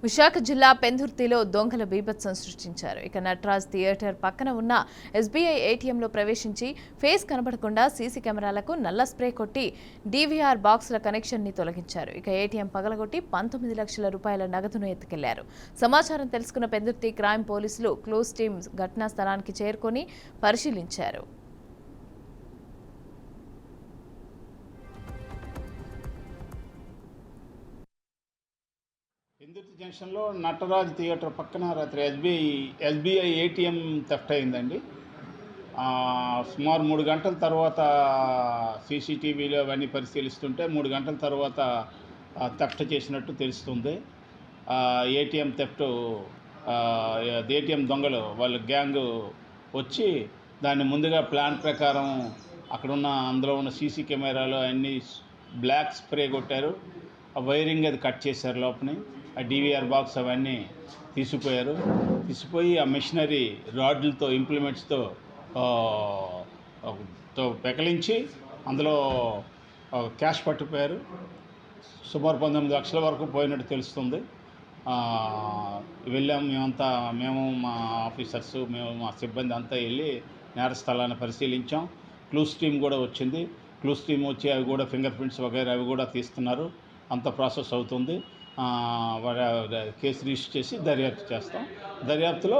విశాఖ జిల్లా పెందుర్తిలో దొంగల బీభత్సం సృష్టించారు. ఇక నటరాజ్ థియేటర్ పక్కన ఉన్న ఎస్బీఐ ఏటీఎంలో ప్రవేశించి ఫేస్ కనబడకుండా సీసీ కెమెరాలకు నల్ల స్ప్రే కొట్టి డీవీఆర్ బాక్సుల కనెక్షన్ ని తొలగించారు. ఇక ఏటీఎం పగలగొట్టి 19 లక్షల రూపాయల నగదును ఎత్తుకెళ్లారు. సమాచారం తెలుసుకున్న పెందుర్తి క్రైమ్ పోలీసులు క్లోజ్ టీం ఘటనా స్థలానికి చేరుకొని పరిశీలించారు. పెందుర్తి జంక్షన్లో నటరాజ్ థియేటర్ పక్కన రాత్రి ఎస్బీఐ ఏటీఎం థెఫ్ట్ అయిందండి. సుమారు 3 గంటల తర్వాత సీసీటీవీలో అవన్నీ పరిశీలిస్తుంటే 3 గంటల తర్వాత థెఫ్ట్ చేసినట్టు తెలుస్తుంది. ఏటీఎం థెఫ్ట్ ఏటీఎం దొంగలు వాళ్ళ గ్యాంగ్ వచ్చి దాన్ని ముందుగా ప్లాన్ ప్రకారం అక్కడున్న అందులో ఉన్న సీసీ కెమెరాలు అన్నీ బ్లాక్ స్ప్రే కొట్టారు. ఆ వైరింగ్ అది కట్ చేశారు. లోపని ఆ డీవీఆర్ బాక్స్ అవన్నీ తీసిపోయి ఆ మెషినరీ రాడ్లతో ఇంప్లిమెంట్స్తో పెకలించి అందులో క్యాష్ పట్టుకుపోయారు. సుమారు 19 లక్షల వరకు పోయినట్టు తెలుస్తుంది. వెళ్ళాము మేము మా ఆఫీసర్స్ మా సిబ్బంది అంతా వెళ్ళి నేర స్థలాన్ని పరిశీలించాం. క్లూస్ టీం కూడా వచ్చింది. క్లూస్ టీం వచ్చి అవి కూడా ఫింగర్ ప్రింట్స్ వగైరా అవి కూడా తీస్తున్నారు. అంత ప్రాసెస్ అవుతుంది. కేసు రిజిస్టర్ చేసి దర్యాప్తు చేస్తాం. దర్యాప్తులో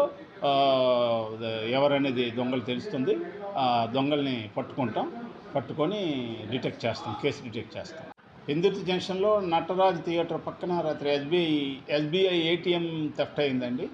ఎవరనేది దొంగలు తెలుస్తుంది. దొంగల్ని పట్టుకొని డిటెక్ట్ చేస్తాం, కేసు డిటెక్ట్ చేస్తాం. పెందుర్తి జంక్షన్లో నటరాజ్ థియేటర్ పక్కన రాత్రి ఎస్బీఐ ఏటీఎం థెఫ్ట్ అయిందండి.